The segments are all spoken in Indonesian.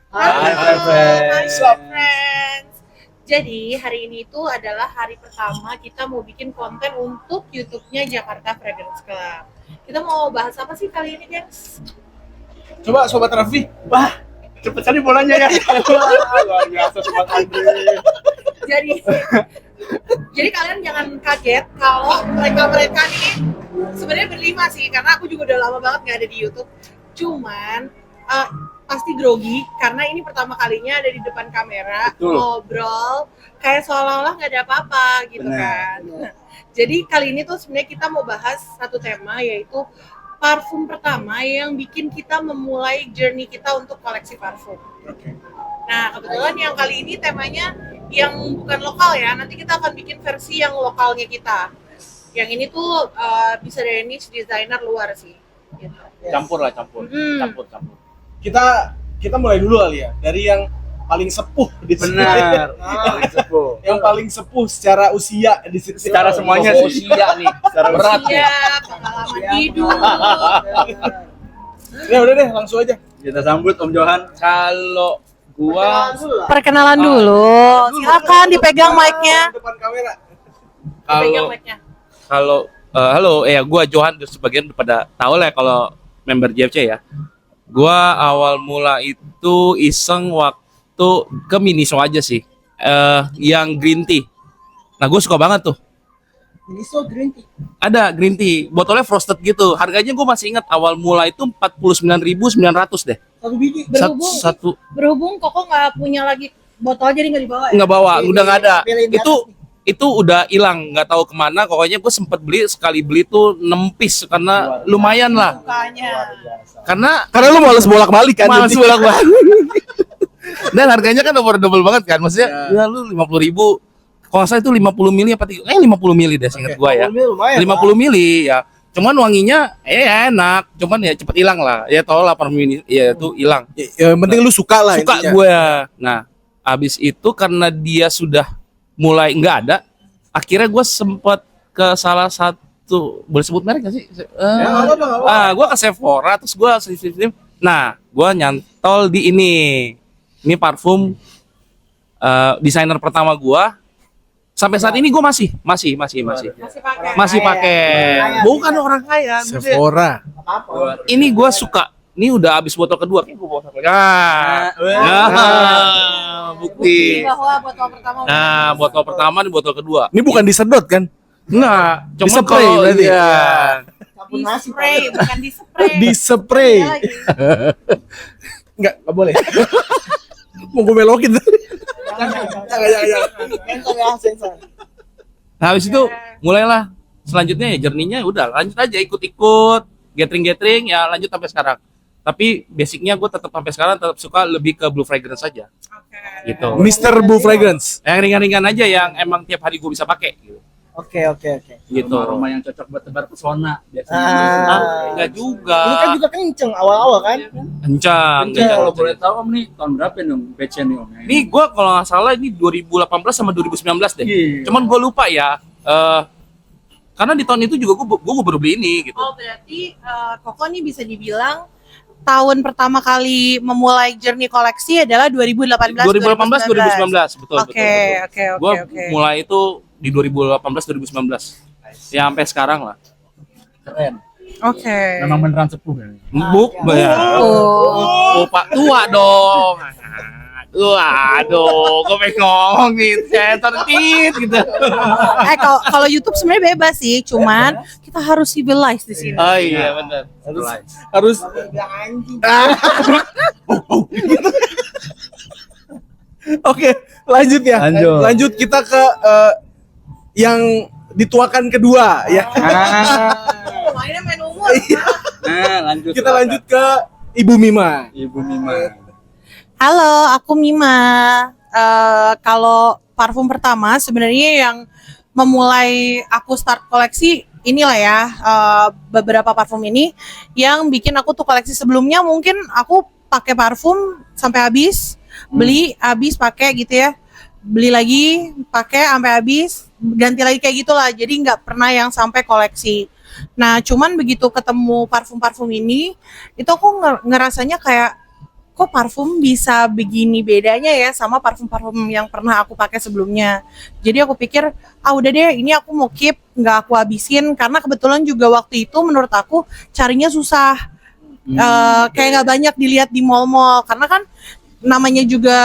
Halo, friends. friends. Jadi hari ini itu adalah hari pertama kita mau bikin konten untuk YouTube-nya Jakarta Fragrance Club. Kita mau bahas apa sih kali ini, guys? Coba Sobat Raffi. Wah, cepet sekali bolanya ya. Luar biasa Sobat Andre. Jadi, jadi kalian jangan kaget kalau mereka nih sebenarnya berlima sih, karena aku juga udah lama banget nggak ada di YouTube. Cuman pasti grogi karena ini pertama kalinya ada di depan kamera. Betul. Ngobrol kayak seolah-olah nggak ada apa-apa gitu. Benar. Kan. Jadi kali ini tuh sebenarnya kita mau bahas satu tema, yaitu parfum pertama yang bikin kita memulai journey kita untuk koleksi parfum. Oke. Nah, kebetulan yang kali ini temanya yang bukan lokal ya. Nanti kita akan bikin versi yang lokalnya kita. Yang ini tuh bisa dari niche designer luar sih. Gitu. Campur. Campur. Kita mulai dulu kali ya dari yang paling sepuh di sini. Benar. Paling sepuh. Yang paling sepuh secara usia di sini. Secara semuanya sih. Usia nih. Secara berat nih. Iya, pengalaman hidup. Ya udah deh, langsung aja. Kita sambut Om Johan. Kalau gua Perkenalan dulu. Silakan dipegang mic-nya. Depan kamera. Dipegang kalau mic-nya. halo, gua Johan, sebagian pada tahu lah ya kalau member JFC ya. Gua awal mula itu iseng waktu ke Miniso aja sih. Yang green tea. Nah, gue suka banget tuh. Miniso green tea. Ada green tea, botolnya frosted gitu. Harganya gue masih ingat awal mula itu 49.900 deh. Satu biji. Berhubung Koko nggak punya lagi botol, jadi nggak dibawa ya? Nggak bawa, udah nggak ada. Pilih di atas Itu udah hilang, nggak tahu kemana. Pokoknya gue sempet beli, sekali beli tuh 6 piece karena lumayan lah. Sukanya. Karena lu males bolak-balik kan. males jadi. bolak-balik. Dan harganya kan affordable banget kan. Maksudnya ya lu 50.000. Kalau nggak salah itu 50 mili apa 50 mili deh, seingat gua ya. 50 mili ya. Cuman wanginya enak, cuman ya cepet hilang lah. Ya tau lah parfum ini ya itu hilang. Ya, yang penting lu suka lah. Suka intinya. gue. Nah, abis itu karena dia sudah mulai nggak ada, akhirnya gue sempat ke salah satu, boleh sebut merek nggak sih? Nggak apa-apa. Gue ke Sephora, terus gue sip. Nah, gue nyantol di ini parfum desainer pertama gue. Sampai saat ini gue masih Masih pakai. Bukan orang kaya. Sephora. apa? Ini gue suka. Ini udah habis botol kedua. Ini gue bawa satu lagi. Bukti. Bahwa botol pertama. Nah, botol pertama dan botol kedua. Ini bukan disedot kan? Enggak, cuma Di-spray kalau berarti? iya. Campur Di nasi. spray, bukan di spray. Di spray. Beda lagi. Enggak boleh. Mau gue belokin. Sensor ya, sensor. Nah, habis itu mulailah selanjutnya ya journey-nya udah lanjut aja ikut-ikut gathering ya lanjut sampai sekarang. Tapi basicnya gue tetap sampai sekarang tetap suka lebih ke blue fragrance aja Oke. gitu. Mr. Blue Fragrance. Yang ringan-ringan aja yang emang tiap hari gue bisa pakai gitu. Oke. Gitu. Aroma yang cocok buat tebar pesona biasanya. Enggak juga. Ini kan juga kenceng awal-awal kan? Kencang. Kalau boleh tahu Om nih tahun berapa nih Om batch-nya nih Om? Ini gue kalau nggak salah ini 2018 sama 2019 deh. Iya. Cuman gue lupa ya. Karena di tahun itu juga gue baru beli ini gitu. Oh, berarti Koko nih bisa dibilang tahun pertama kali memulai journey koleksi adalah 2018 2019 betul. Oke. Gue mulai itu di 2018 2019. Ya sampai sekarang lah. Keren. Oke. Memang beneran sepuh ya. Ya. Oh, Pak tua dong. Waduh, gue pengen ngomong gitu, gitu. Kalau YouTube sebenarnya bebas sih, cuman kita harus civilize di sini. Oh iya benar. Harus Anjing. Oke, lanjut ya. Lanjut. Lanjut kita ke yang dituakan kedua ya. Mainnya main umur. Nah, lanjut. Kita lanjut ke Ibu Mima. Ibu Mima. Halo, aku Mima. Kalau parfum pertama sebenarnya yang memulai aku start koleksi inilah ya, beberapa parfum ini yang bikin aku tuh koleksi. Sebelumnya mungkin aku pakai parfum sampai habis, beli habis pakai gitu ya, beli lagi pakai sampai habis, ganti lagi kayak gitulah. Jadi nggak pernah yang sampai koleksi. Nah, cuman begitu ketemu parfum-parfum ini, itu aku ngerasanya kayak kok parfum bisa begini bedanya ya sama parfum-parfum yang pernah aku pakai sebelumnya. Jadi aku pikir, udah deh, ini aku mau keep, nggak aku habisin karena kebetulan juga waktu itu menurut aku carinya susah. Kayak nggak banyak dilihat di mall-mall karena kan namanya juga,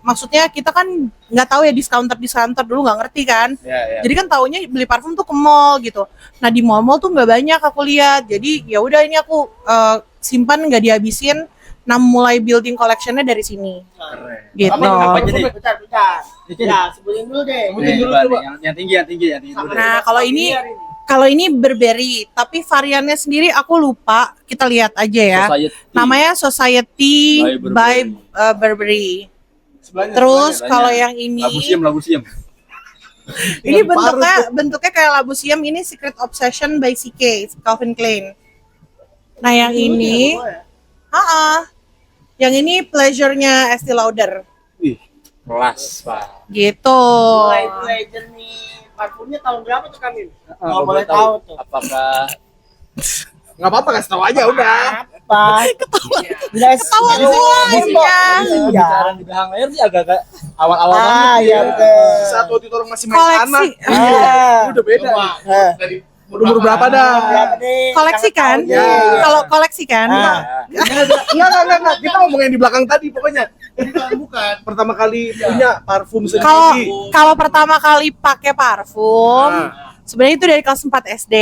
maksudnya kita kan nggak tahu ya discounter dulu nggak ngerti kan. Jadi kan taunya beli parfum tuh ke mall gitu. Nah di mall-mall tuh nggak banyak aku lihat. Jadi ya udah ini aku simpan nggak dihabisin. Nah mulai building collectionnya dari sini. Gitu. Apa aja nih? Bentar. Ya, sebutin dulu deh. Yang tinggi dulu. Nah kalau ini Burberry, tapi variannya sendiri aku lupa. Kita lihat aja ya. Namanya Society by Burberry. Terus kalau yang ini, Labusiem. ini bentuknya kayak Labusiem. Ini Secret Obsession by CK, Calvin Klein. Nah yang ini, yang ini Pleasure-nya Estee Lauder. Kelas, Pak. Gitu. Mulai jernih parfumnya tahun berapa tuh Kamil? Kalau boleh tahu tuh. Apakah Nggak apa-apa, kasih tahu aja udah. Apa? Ketawa semua isinya. bicara di belakang layar sih agak-agak awal-awal Iya banget. betul. Saat waktu itu orang masih main tanah. Koleksi. Ini udah beda. Dari Umur berapa dah? Berapa deh? Koleksi kan? Ya. Kalau koleksi kan? Enggak. Kita ngomongin di belakang tadi pokoknya. Bukan. Pertama kali punya parfum Kalau sendiri. kalau pertama kali pakai parfum, sebenarnya itu dari kelas 4 SD.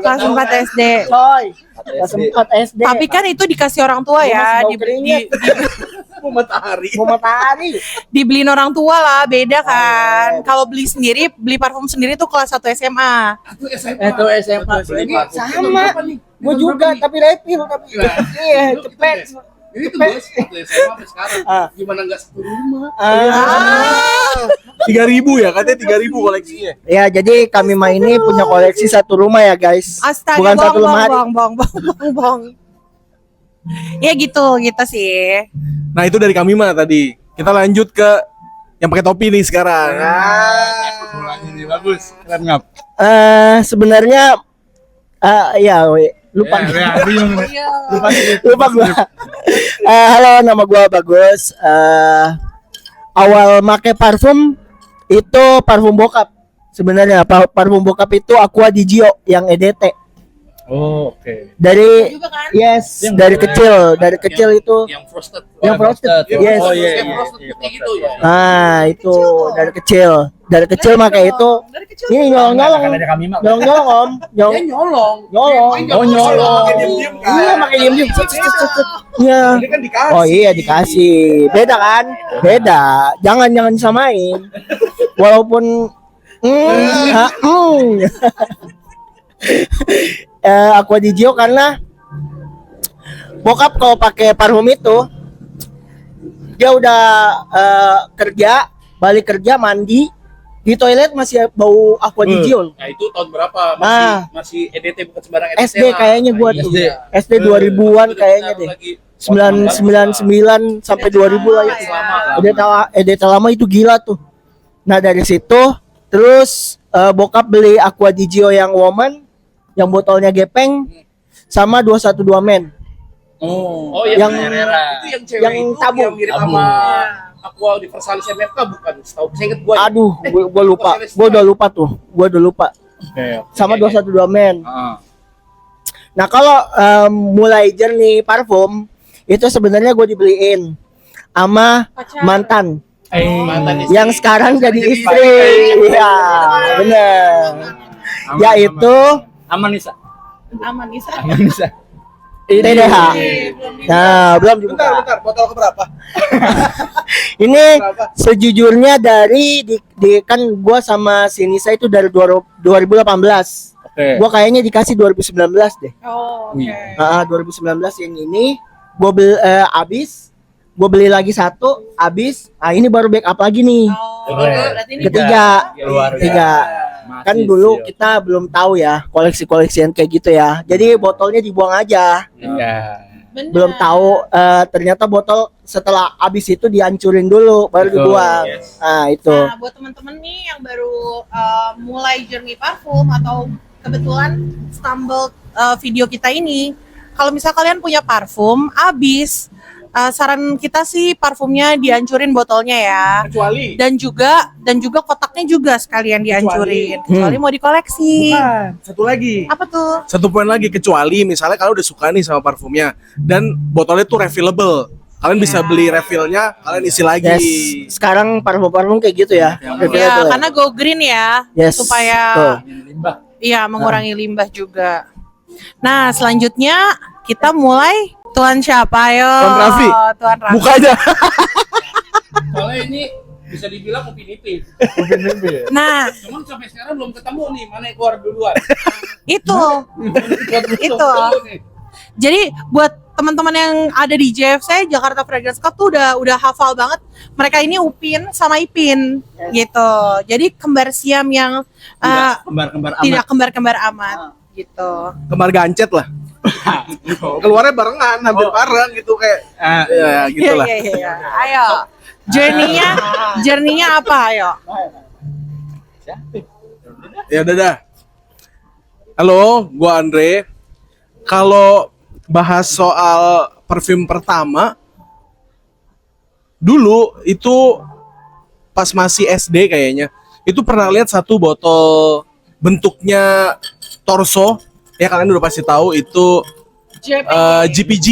Kelas 4 SD. Coy. Kelas 4 SD. Tapi kan itu dikasih orang tua ya, Matahari. mau matahari. dibeliin orang tua lah, beda kan. Kalau beli sendiri, beli parfum sendiri tuh kelas 1 SMA. Itu SMA. Sama. Gue juga tapi refill tapi. Iya, cepet. Ini tuh bos, waktu SMA sampai sekarang. Gimana nggak satu rumah? 3.000 ya, katanya 3.000 koleksinya. Ya, jadi kami mah ini punya koleksi satu rumah ya, guys. Astaga, Bukan satu lemari. bong. Ya gitu sih. Nah, itu dari kami mah tadi. Kita lanjut ke yang pakai topi nih sekarang. Ini bagus. Keren ngap. Sebenarnya ya lupa gua. Halo, nama gua Bagus. Awal make parfum itu parfum bokap. Sebenarnya parfum bokap itu Aqua di Gio yang EDT. Oh, oke. Dari Yes. dari kecil itu Yang frosted. yang frosted. Yes. Oh iya. Yang frosted putih gitu ya. Nah, itu dari kecil make itu. Dari kecil. Ini nyolong Ada kami mah. Om. Dia nyolong. Nyolong. Oh, nyolong. Iya, pakai diem-diem. Iya. Ini kan dikasih. Oh iya dikasih. Beda kan? Beda. Jangan disamain. Walaupun Aqua di Gio karena bokap kalau pakai parfum itu dia udah kerja, balik kerja mandi di toilet masih bau Aqua di Gio. Nah, itu tahun berapa? Masih EDT, bukan sembarang EDT. SD kayaknya gua tuh. SD 2000-an kayaknya deh. 999 sampai 2000 lah itu. EDT lama itu gila tuh. Nah dari situ terus bokap beli Aqua di Gio yang woman, yang botolnya gepeng, sama 212 men. Oh, yang itu yang cewek yang itu tabung. yang mirip sama Aqua Universalis MFK bukan? Setahu saya ingat gua. Aduh, gua lupa. Gua udah lupa. Sama 212 men. Nah, kalau mulai journey parfum itu sebenarnya gue dibeliin sama mantan. Yang sekarang jadi istri. Iya, bener. Yaitu Amanisa. TDH. Nah, belum dibuka. Bentar, botol keberapa? Ini sejujurnya dari kan gua sama si Nisa itu dari 2018. Gua kayaknya dikasih 2019 deh. Oh, oke. 2019 yang ini gua beli habis. Gua beli lagi satu, habis. Nah, ini baru backup lagi nih. Berarti ini Ketiga. Kan Masih dulu siap. kita belum tahu ya koleksi-koleksian kayak gitu ya. Jadi botolnya dibuang aja. Iya. bener. Belum tahu ternyata botol setelah habis itu dihancurin dulu baru Betul, dibuang. yes. Nah, itu. Nah, buat teman-teman nih yang baru mulai journey parfum atau kebetulan stumble video kita ini, kalau misal kalian punya parfum habis, saran kita sih parfumnya dihancurin botolnya ya. Kecuali Dan juga kotaknya juga sekalian dihancurin. Kecuali mau dikoleksi. bukan, satu lagi. Apa tuh? Satu poin lagi, kecuali misalnya kalau udah suka nih sama parfumnya dan botolnya tuh refillable. Kalian bisa beli refillnya, kalian isi lagi. Yes. Sekarang parfum-parfum kayak gitu ya. Ya, karena go green ya, Yes, supaya betul. Limbah. iya mengurangi limbah juga. Nah, selanjutnya kita mulai Tuan siapa? Ayo. Tuan Raffi. Tuan Raffi. Buka aja. Soalnya ini bisa dibilang opinitif. Nah, Cuman sampai sekarang belum ketemu nih mana yang keluar duluan. itu. Itu. Jadi buat teman-teman yang ada di JFC Jakarta Fragrance Club tuh udah hafal banget. Mereka ini Upin sama Ipin gitu. Jadi kembar siam yang Kembar-kembar tidak amat. kembar-kembar amat gitu. Kembar gancet lah. Keluarnya barengan, hampir bareng gitu kayak. Ya, gitu lah. Iya. Ayo. Journey-nya apa ayo? Ya udah dah. Halo, gua Andre. Kalau bahas soal parfum pertama, dulu itu pas masih SD kayaknya, itu pernah lihat satu botol bentuknya torso. Ya kalian udah pasti tahu itu GPG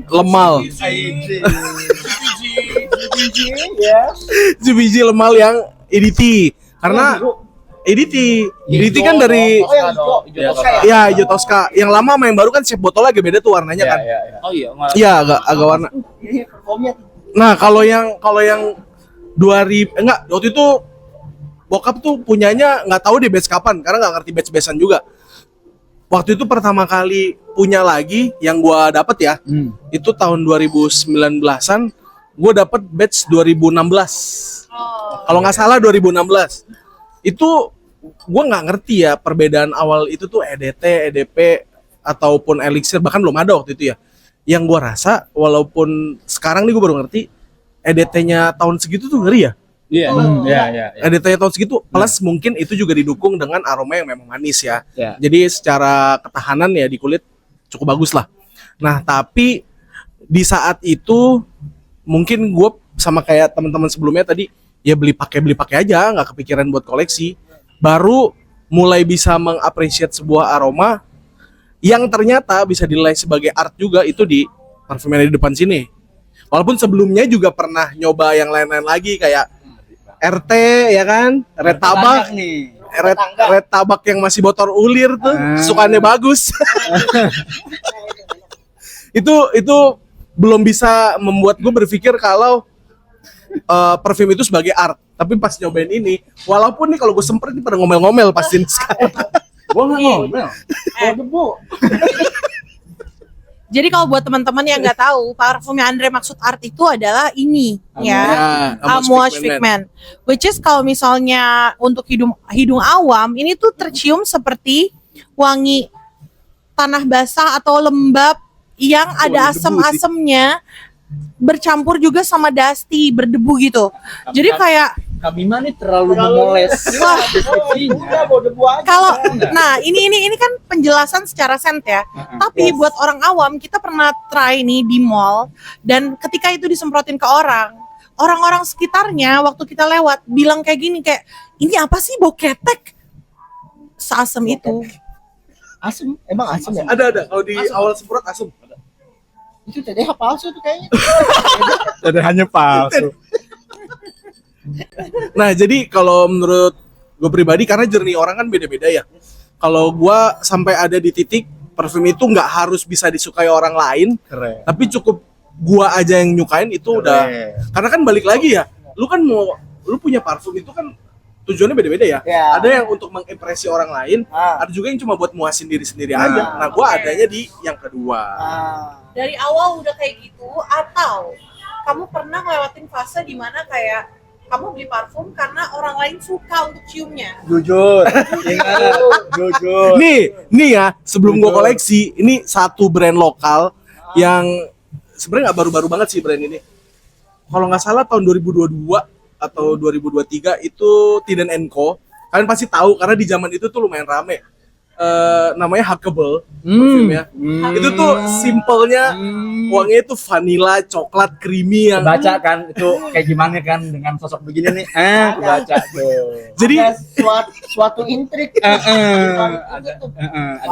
Lemal. GPG Lemal yang EDT. Karena EDT kan dari ya hijau Tosca. Yang lama sama yang baru kan shape botolnya agak beda tuh warnanya kan. Oh iya, Iya, agak warna. Nah, kalau yang 2000 enggak, waktu itu bokap tuh punyanya nggak tahu deh batch kapan karena nggak ngerti batch-batchan juga. Waktu itu pertama kali punya lagi yang gua dapet ya. Itu tahun 2019-an gua dapet batch 2016. Kalau nggak salah 2016. Itu gua nggak ngerti ya perbedaan awal itu tuh EDT, EDP ataupun elixir, bahkan belum ada waktu itu ya. Yang gua rasa walaupun sekarang nih gua baru ngerti EDT-nya tahun segitu tuh ngeri ya. Iya. Iya. EDT-nya tahun segitu plus mungkin itu juga didukung dengan aroma yang memang manis ya. Ya. Jadi secara ketahanan ya di kulit cukup bagus lah. Nah, tapi di saat itu mungkin gue sama kayak teman-teman sebelumnya tadi ya beli pakai aja, nggak kepikiran buat koleksi. Baru mulai bisa mengapresiasi sebuah aroma yang ternyata bisa dinilai sebagai art juga itu di parfum yang ada di depan sini. Walaupun sebelumnya juga pernah nyoba yang lain-lain lagi kayak RT ya kan, red tabak, red tabak yang masih botol ulir tuh, sukaannya bagus. itu belum bisa membuat gue berpikir kalau parfum itu sebagai art. Tapi pas nyobain ini, walaupun nih kalau gue semprot nih pada ngomel-ngomel pasti sekarang. Gua nggak ngomel. Jadi kalau buat teman-teman yang nggak tahu, parfum yang Andre maksud art itu adalah ini ya, Amouage Figment. Which is kalau misalnya untuk hidung awam, ini tuh tercium seperti wangi tanah basah atau lembab yang ada asam-asamnya bercampur juga sama dusty, berdebu gitu. Jadi kayak Kak Bima nih terlalu memoles. Wah. deskripsinya. kalau nah ini kan penjelasan secara scent ya. Tapi buat orang awam kita pernah try nih di mall dan ketika itu disemprotin ke orang-orang sekitarnya waktu kita lewat bilang kayak gini kayak ini apa sih bau ketek? Seasem itu. Asem, emang asem ya? Ada kalau di awal semprot asam. Itu TDH palsu tuh kayaknya. Jadi hanya palsu. Nah, jadi kalau menurut gue pribadi karena journey orang kan beda-beda ya. Kalau gue sampai ada di titik parfum itu nggak harus bisa disukai orang lain, Keren. tapi cukup gua aja yang nyukain itu udah. Karena kan balik lagi ya, lu punya parfum itu kan tujuannya beda-beda ya. Ya. Ada yang untuk mengimpresi orang lain, ada juga yang cuma buat muasin diri sendiri aja. Nah, gua adanya di yang kedua. Dari awal udah kayak gitu atau kamu pernah ngelewatin fase dimana kayak kamu beli parfum karena orang lain suka untuk ciumnya? Jujur. Ingat. Jujur. Nih ya, sebelum gua koleksi, ini satu brand lokal yang sebenarnya nggak baru-baru banget sih brand ini. Kalau nggak salah tahun 2022 atau 2023 itu Tiden & Co. Kalian pasti tahu karena di zaman itu tuh lumayan rame. namanya Huggable parfumnya. Itu tuh simpelnya wanginya itu vanilla, coklat, creamy yang Baca kan itu kayak gimana kan dengan sosok begini nih. Baca tuh. jadi Ada suatu intrik. Ada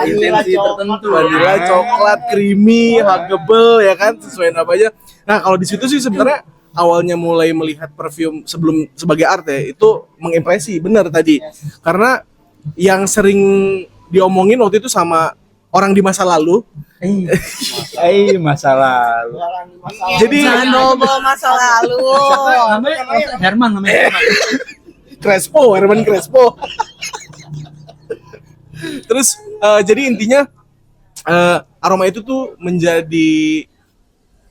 intensi tertentu. vanilla, coklat, creamy, huggable ya kan sesuai namanya. Nah, kalau di situ sih sebenarnya awalnya mulai melihat parfum sebelum sebagai art ya, itu mengimpresi benar tadi. Karena yang sering diomongin waktu itu sama orang di masa lalu. Masa lalu. Jadi Jangan bawa masa lalu. Namanya Herman namanya. Herman Crespo. Terus jadi intinya aroma itu tuh menjadi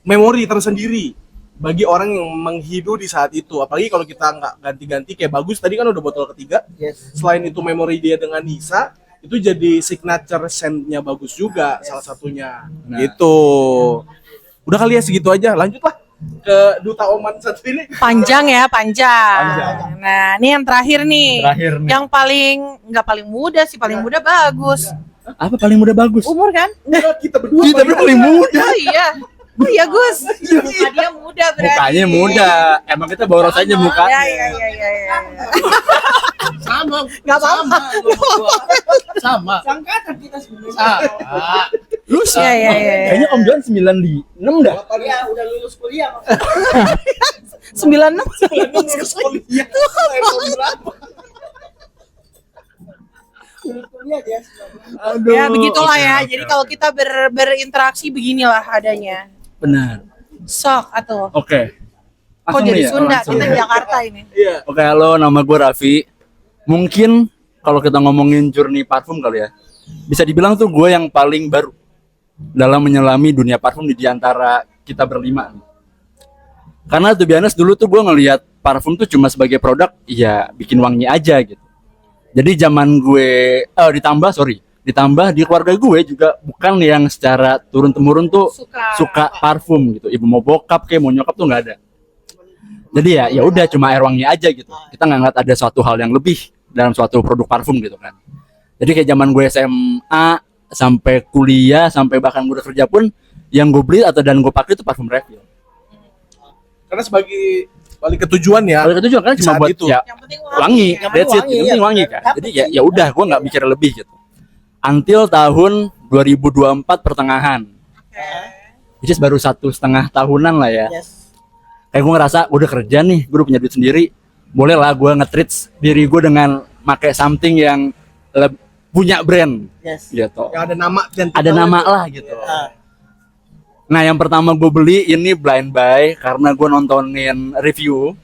memori tersendiri bagi orang yang menghidu di saat itu. Apalagi kalau kita nggak ganti-ganti kayak Bagus tadi kan udah botol ketiga. Yes. Selain itu memori dia dengan Nisa itu jadi signature scent-nya Bagus juga salah satunya. Gitu. Udah kali ya segitu aja. Lanjutlah ke Duta Oman satu ini. Panjang ya, panjang. Nah, ini yang terakhir nih. Terakhir nih. Yang nggak paling muda sih, paling muda Bagus. Apa paling muda Bagus? Umur kan? Kita berdua paling muda. Oh iya. Oh iya Gus. Muka dia muda berarti. Mukanya muda. Emang kita boros aja mukanya. Ya. Sama. Nggak apa-apa. Sama. Sangkatan kita sebenarnya. Sama. Lu Iya. Kayaknya Om John 96 dah. Iya, udah lulus kuliah. 96. Lulus kuliah dia. Aduh. Ya begitulah ya. Jadi kalau kita berinteraksi beginilah adanya. Benar. Sok atau Oke. kok Langsung jadi nih ya? Sunda? Langsung Kita ya? di Jakarta ini. Iya. Oke, halo, nama gue Raffi. Mungkin kalau kita ngomongin journey parfum kali ya, bisa dibilang tuh gue yang paling baru dalam menyelami dunia parfum di antara kita berlima. Karena tuh biasa dulu tuh gue ngelihat parfum tuh cuma sebagai produk, ya bikin wangi aja gitu. Jadi zaman gue ditambah di keluarga gue juga bukan yang secara turun temurun tuh suka parfum gitu. Ibu mau bokap kayak mau nyokap tuh nggak ada. Jadi ya udah cuma air wangi aja gitu. Kita nggak ngeliat ada suatu hal yang lebih dalam suatu produk parfum gitu kan. Jadi kayak zaman gue SMA sampai kuliah sampai bahkan gue udah kerja pun yang gue beli dan gue pakai itu parfum refill. Karena sebagai balik ke tujuan ya. Kalau itu juga kan cuma Saat buat itu. ya Yang penting wangi, Yang that's it, penting yang penting wangi kan. Dapet Jadi sih. ya udah gue nggak mikir lebih gitu. Until tahun 2024 pertengahan. Which is baru 1,5 tahunan lah ya. Yes. Kayak gue ngerasa gue udah kerja nih, gue udah punya duit sendiri, boleh lah gue nge-treat diri gue dengan pakai something yang punya brand Yes. gitu. Yang ada nama dan Ada nama lah gitu. Nah yang pertama gue beli ini blind buy karena gue nontonin review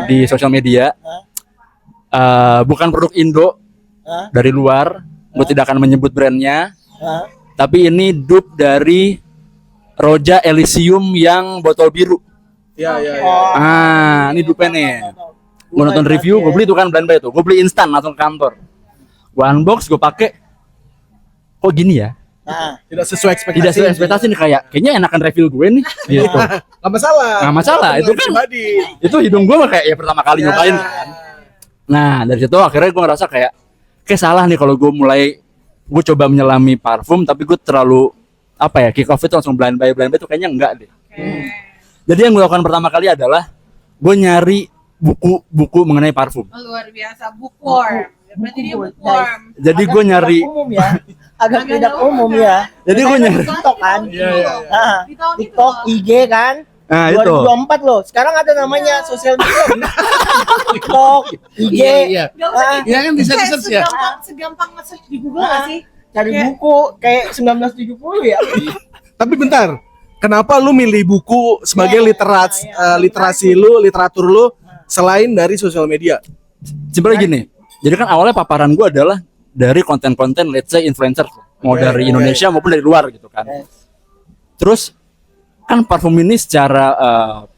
di sosial media. Bukan produk Indo, dari luar. Gue tidak akan menyebut brandnya. Tapi ini dupe dari Roja Elysium yang botol biru. Ya. Ini dupe nih. Gue nonton review, gue beli tuh kan blind buy tuh. Gue beli instan langsung ke kantor. Gue unbox, gue pakai. Kok gini ya? Tidak sesuai ekspektasi. Tidak sesuai ekspektasi nih, kayaknya enakan refill gue nih. Gitu. Gak masalah. Nggak masalah, itu kan pribadi. Itu hidung gue kayak ya pertama kali nyobain kan. Nah dari situ akhirnya gue ngerasa kayak salah nih kalau gue coba menyelami parfum tapi gue terlalu kick off itu langsung blind buy itu kayaknya enggak deh. Jadi yang gue lakukan pertama kali adalah gue nyari buku mengenai parfum. Luar biasa, bookworm. Berarti dia bookworm. Jadi gue nyari umum ya. Agak tidak umum ya. Jadi gue nyari TikTok kan. Di tahun itu TikTok, IG kan. Nah itu 2024 loh. Sekarang ada namanya sosial media. TikTok, IG. Iya. Gak usah Iya kan bisa di-search ya. segampang nge-search di Google nggak sih? Cari buku kayak 1970 ya. Tapi bentar, kenapa lu milih buku sebagai literatur lu selain dari sosial media? Simpelnya gini. Jadi kan awalnya paparan gue adalah dari konten-konten let's say influencer mau dari Indonesia maupun dari luar gitu kan. Terus kan parfum ini secara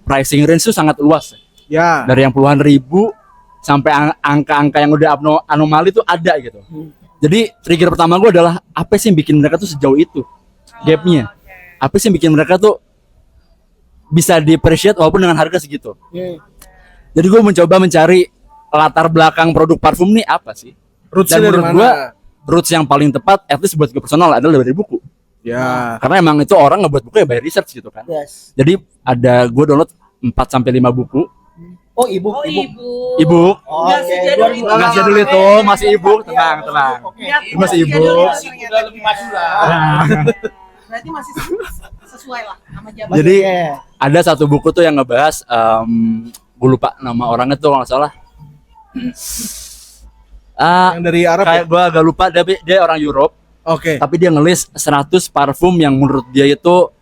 pricing range itu sangat luas. Ya. Dari yang puluhan ribu sampai angka-angka yang udah anomali itu ada gitu. Jadi trigger pertama gue adalah apa sih yang bikin mereka tuh sejauh itu gapnya. Apa sih yang bikin mereka tuh bisa di-appreciate walaupun dengan harga segitu. Jadi gue mencoba mencari latar belakang produk parfum nih apa sih. Rootsnya Dan dari menurut mana? roots yang paling tepat at least buat gue personal adalah dari buku. Ya. Karena emang itu orang ngebuat buku ya by research gitu kan. Yes. Jadi gue download 4 sampai 5 buku. Oh, ibu. Ebook. Oh, Nggak oke. sejadul itu. Nggak sejadul itu, masih ebook, tenang. Oke. Masih ibu. Udah lebih maju lah. Berarti masih sesuai lah sama zaman. Jadi Iya. ada satu buku tuh yang ngebahas, gue lupa nama orangnya tuh kalau nggak salah. Yang dari Arab Kayak gue agak lupa, dia orang Europe. Oke. Tapi dia ngelis 100 parfum yang menurut dia itu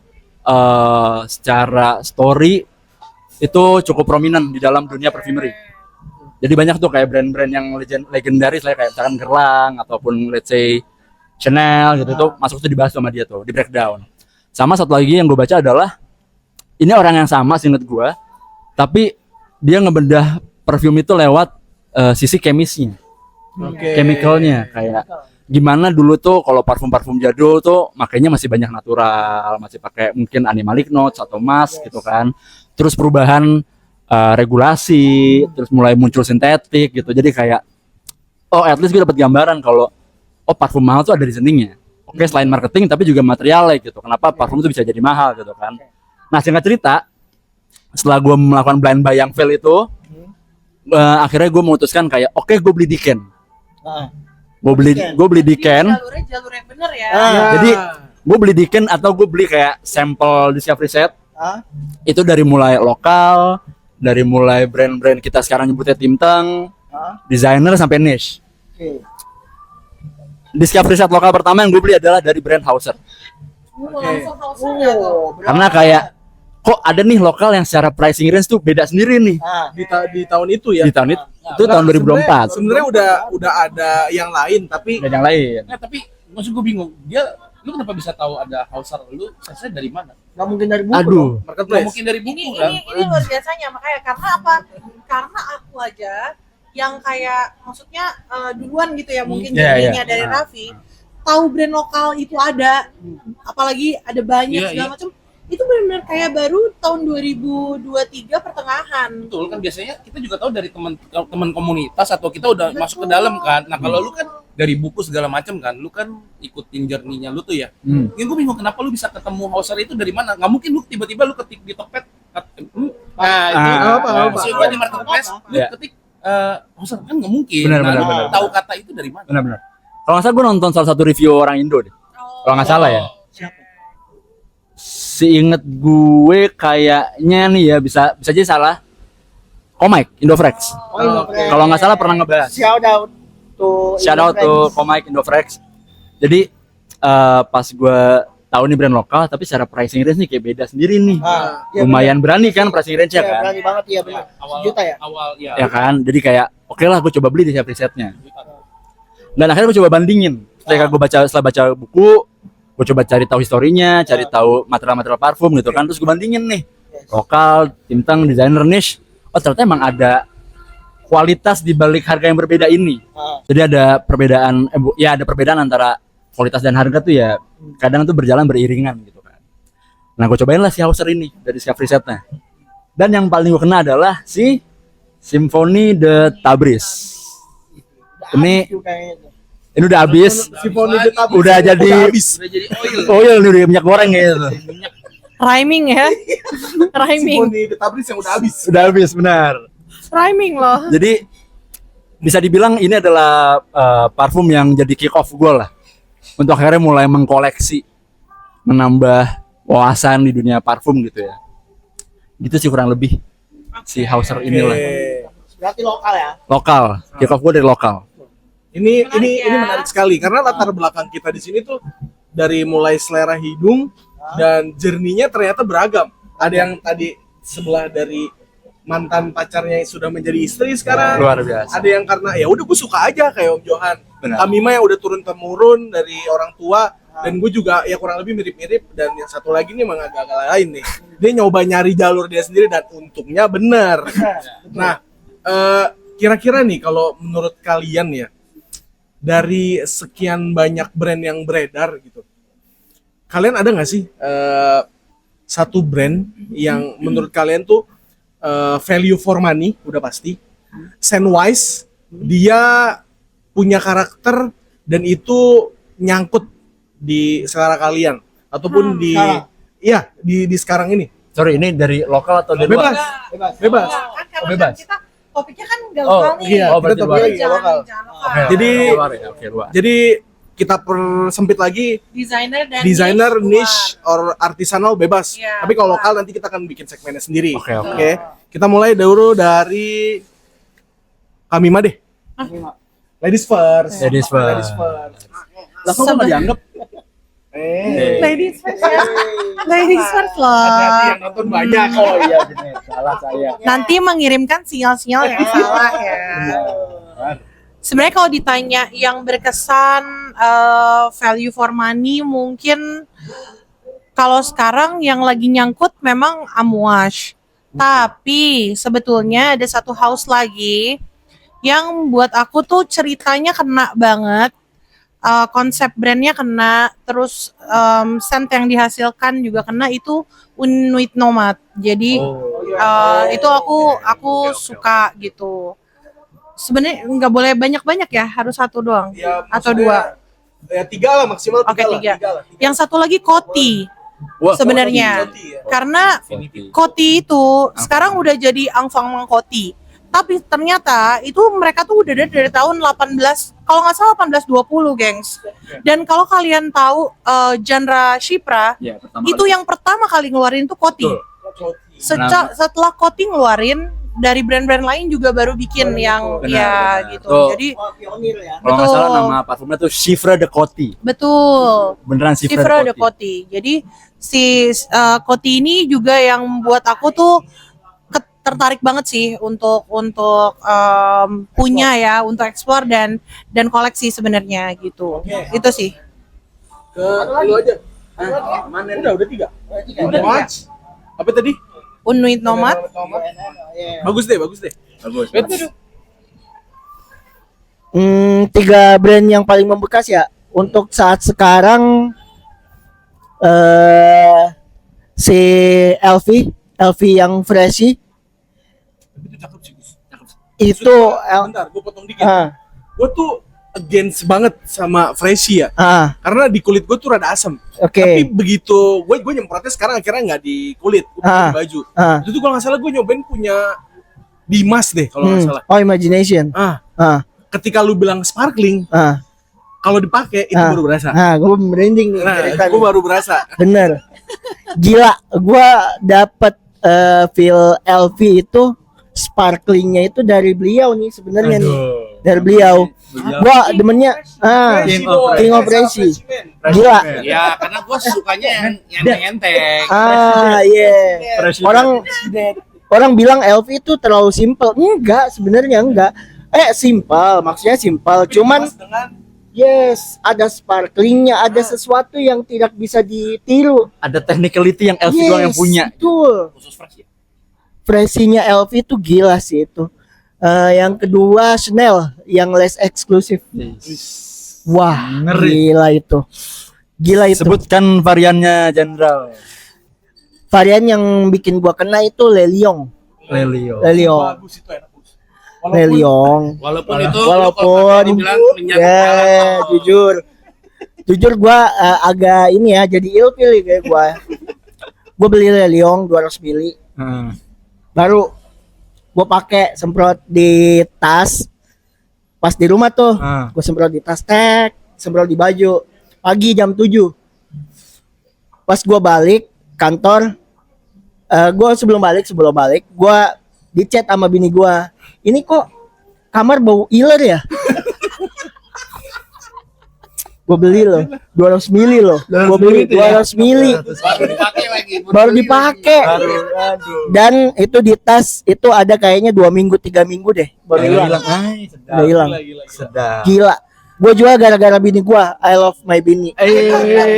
secara story itu cukup prominent di dalam dunia perfumery. Jadi banyak tuh kayak brand-brand yang legendaris lah, kayak misalkan Guerlain ataupun let's say Chanel gitu tuh masuk tuh dibahas sama dia tuh, di breakdown. Sama satu lagi yang gue baca adalah ini orang yang sama seinget gue, tapi dia ngebedah perfume itu lewat sisi kemisnya, chemicalnya, kayak gimana dulu tuh kalau parfum-parfum jadul tuh makanya masih banyak natural, masih pakai mungkin animalic notes atau mask gitu kan. Terus perubahan regulasi, terus mulai muncul sintetik gitu. Jadi kayak oh at least gue dapat gambaran kalau oh parfum mahal tuh ada reasoningnya. Oke, selain marketing tapi juga materialnya gitu. Kenapa parfum itu bisa jadi mahal gitu kan. Nah, singkat cerita, setelah gue melakukan blind buy yang fail itu, akhirnya gue memutuskan kayak oke, gue beli Diken. Gue beli Diken. Jalur yang bener ya. Jadi gue beli Diken atau gue beli kayak sampel Discovery set. Itu dari mulai lokal, dari mulai brand-brand kita sekarang nyebutnya Timteng, designer sampai niche. Discovery set lokal pertama yang gue beli adalah dari brand Hauser. Langsung Hauser nggak tuh? Karena kayak kok ada nih lokal yang secara pricing range tuh beda sendiri nih. Di tahun itu ya. Di tahun itu tahun 2024. Sebenarnya udah ada yang lain tapi Dan yang lain. Nah, tapi maksud gue bingung. Lu kenapa bisa tahu ada Hauser? Lu saya dari mana? Nggak mungkin dari buku. Aduh. dong. Nggak marketplace. mungkin dari Ini buku kan? ini luar biasanya, makanya karena apa? Karena aku aja yang kayak maksudnya duluan gitu ya mungkin Iya, jadinya iya. dari Raffi tahu brand lokal itu ada, apalagi ada banyak Iya, segala macam. Itu benar-benar kayak baru tahun 2023 pertengahan. Betul kan, biasanya kita juga tahu dari teman komunitas atau kita udah masuk ke dalam kan. Nah, kalau lu kan dari buku segala macam kan, lu kan ikutin journey-nya lu tuh ya. Yang gue bingung kenapa lu bisa ketemu Hauser itu dari mana? Nggak mungkin lu tiba-tiba lu ketik di Tokped. Nah, itu apa? maksud gue di marketplace lu Iya. ketik Hauser kan nggak mungkin. Benar, Nah, benar, lu benar. tahu kata itu dari mana? Benar-benar. Kalau nggak salah gue nonton salah satu review orang Indo deh. Kalau nggak salah ya. Seinget gue kayaknya nih ya bisa jadi salah. Komik Indofrex. Kalau nggak salah pernah ngebahas. Shout out to Shout out to Komik Indofrex. Jadi pas gue tahu nih brand lokal tapi secara pricing range nih kayak beda sendiri nih. Lumayan berani kan pricing range-nya kan. Berani banget ya benar. Juta ya. Awal ya. Ya kan. Jadi kayak oke lah gue coba beli di presetnya. Dan akhirnya gue coba bandingin. Setelah baca buku, gue coba cari tahu historinya, cari tahu material-material parfum gitu kan. Terus gue bandingin nih, lokal, Timteng, designer niche. Oh ternyata emang ada kualitas di balik harga yang berbeda ini. Jadi ada perbedaan, ada perbedaan antara kualitas dan harga tuh ya kadang tuh berjalan beriringan gitu kan. Nah gue cobain lah si Hauser ini dari Discovery setnya. Dan yang paling gue kena adalah si Symphony de Tabriz. Ini udah habis, Symphony de Tabriz udah jadi habis. Udah jadi oil. oil nih, udah minyak goreng gitu. Rhyming ya. Rhyming. Symphony de Tabriz yang udah habis. Udah habis benar. Rhyming loh. Jadi bisa dibilang ini adalah parfum yang jadi kick off gue lah untuk akhirnya mulai mengkoleksi, menambah wawasan di dunia parfum gitu ya. Gitu sih kurang lebih si Hauser inilah. Berarti lokal ya. Lokal, kick off gue dari lokal. Ini Menarik ya. menarik sekali karena latar belakang kita di sini tuh dari mulai selera hidung dan journey-nya ternyata beragam. Ada yang tadi sebelah dari mantan pacarnya yang sudah menjadi istri sekarang. Luar biasa. Ada yang karena ya udah gue suka aja kayak Om Johan. Benar. Kami mah yang udah turun temurun dari orang tua dan gue juga ya kurang lebih mirip-mirip. Dan yang satu lagi nih emang agak-agak lain nih. Dia nyoba nyari jalur dia sendiri dan untungnya bener. Nah, kira-kira nih kalau menurut kalian ya, dari sekian banyak brand yang beredar gitu, kalian ada nggak sih satu brand yang menurut kalian tuh value for money udah pasti, scent wise dia punya karakter dan itu nyangkut di selera kalian ataupun di sekarang. iya di sekarang ini. Sorry, ini dari lokal atau dari Bebas. luar? Bebas. Kan karena bebas. kan kita topiknya kan nggak lokal nih. iya, Oh, kita berarti topiknya luar. lagi lokal. Jangan lokal. Oke, Jadi- luar ya, oke, luar. Jadi kita persempit lagi Desainer dan niche or artisanal bebas. Iya, Tapi kalau luar. lokal nanti kita akan bikin segmennya sendiri. Oke, oke. Oke. Kita mulai dulu dari Kamima deh. Ladies first. Ladies first. Ladies first. Lah kok nggak dianggap? Ladies first ya. Ladies first loh. Hati-hati yang nonton banyak. Oh iya benar, salah saya. Nanti mengirimkan sinyal-sinyal yang salah ya. Sebenarnya kalau ditanya yang berkesan value for money, mungkin kalau sekarang yang lagi nyangkut memang Amouage. Tapi sebetulnya ada satu house lagi yang buat aku tuh ceritanya kena banget. Konsep brandnya kena, terus scent yang dihasilkan juga kena, itu Unuit Nomad. Jadi itu aku suka gitu. Sebenarnya nggak boleh banyak-banyak ya, harus satu doang Ya, atau maksudnya, dua. Ya 3 lah maksimal. Oke, tiga 3. lah. Yang satu lagi Coty Wah, sebenarnya, Coty, ya. karena Coty itu sekarang udah jadi Angfang Mang Coty. Tapi ternyata itu mereka tuh udah dari tahun 18, kalau nggak salah 1820, gengs. Dan kalau kalian tahu genre Shipra, Ya, pertama itu yang pertama kali ngeluarin tuh Coty. Betul. Coty. Setelah Coty ngeluarin, dari brand-brand lain juga baru bikin yang benar, ya benar. gitu. Tuh. Jadi Oh, pionir ya. kalau nggak salah betul. nama parfumnya tuh Chivre de Coty. betul. Beneran Chivre Chivre de de Coty. Coty. Jadi si Coty ini juga yang buat aku tuh tertarik banget sih untuk punya ya, untuk explore dan koleksi sebenarnya gitu. Oke. Itu sih. Ke lu aja. Mana? Udah 3. Udah Match. Apa tadi? Unuit Nomad. Bagus deh, bagus deh. Bagus. Tiga brand yang paling membekas ya untuk saat sekarang, si LV yang Freshy Itu cakep sih, Gus. Cakep. itu Bentar, gue potong dikit. Gue tuh against banget sama Freshy ya. Karena di kulit gue tuh rada asam. oke. Tapi begitu gue nyemprotnya sekarang akhirnya nggak di kulit, gue pakai di baju. Itu tuh kalau nggak salah gue nyobain punya Dimas deh kalau nggak salah. Oh, Imagination. Ketika lu bilang sparkling, kalau dipakai itu baru berasa. Gue merinding nih Nah, cerita gue nih. baru berasa. Bener. Gila, gue dapet feel LV itu sparklingnya itu dari beliau nih sebenarnya nih. Dari beliau. Gua demennya King of Freshy. Gila. Ya karena gua sukanya yang enteng-enteng. Iya. Orang bilang LV itu terlalu simpel. Enggak, sebenarnya enggak. Simpel, maksudnya simpel. Cuman yes, ada sparklingnya, ada sesuatu yang tidak bisa ditiru. Ada technicality yang LV doang yang punya. Betul. Khusus fresh ya. Freshy-nya LV itu gila sih itu. Yang kedua Chanel yang less eksklusif. Wah, Ngeri. gila itu. Gila itu. Sebutkan variannya, Jenderal. Varian yang bikin gua kena itu Leliong. Lelio. Leliong. Bagus itu enak. Leliong. Walaupun itu Walaupun dibilang minyak jujur gua agak ini ya, jadi ilfil kayak gua. Gua beli Leliong 200 mili. Baru gue pakai semprot di tas pas di rumah tuh. Gue semprot di tas, semprot di baju. Pagi jam 7 pas gue balik kantor, gue sebelum balik gue di chat sama bini gue, ini kok kamar bau iler ya. Gue beli loh 200 mili loh, gue beli 200 mili baru dipakai lagi. baru dipakai. Dan itu di tas itu ada kayaknya 2 minggu 3 minggu deh baru hilang. Udah hilang. Sedap. Gila. Gue juga gara-gara bini gue. I love my bini.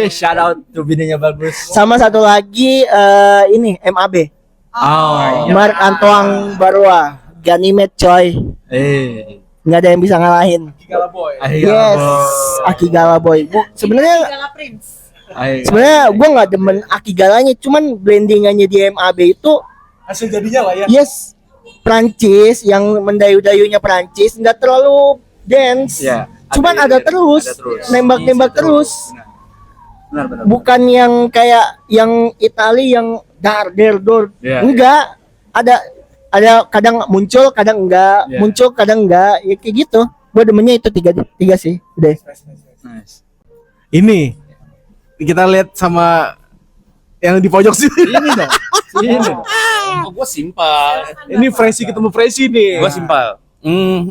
Shout out to bininya bagus. Sama satu lagi ini MAB. Oh. Marc Antoine Barrois. Ganymede coy. Nggak ada yang bisa ngalahin. Gala boy. Yes. Akigala boy. Sebenarnya Gala Prince. gue nggak demen Akigalanya, cuman blendingannya di MAB itu Hasil jadinya lah ya. yes, Prancis yang mendayu-dayunya Prancis, nggak terlalu dance. Ya. Cuman ada terus, nembak-nembak terus. Benar. Bukan yang kayak yang Itali yang dar der dor. Iya, Enggak. Ada kadang muncul, kadang enggak. Iya. Muncul, kadang enggak. Ya kayak gitu. Gue demennya itu tiga sih. Udah. Nice. Ini kita lihat sama yang di pojok sini. Ini dong. Ini. Oh, gue simpel. Ini Fresi ketemu Fresi nih. Gue simpel.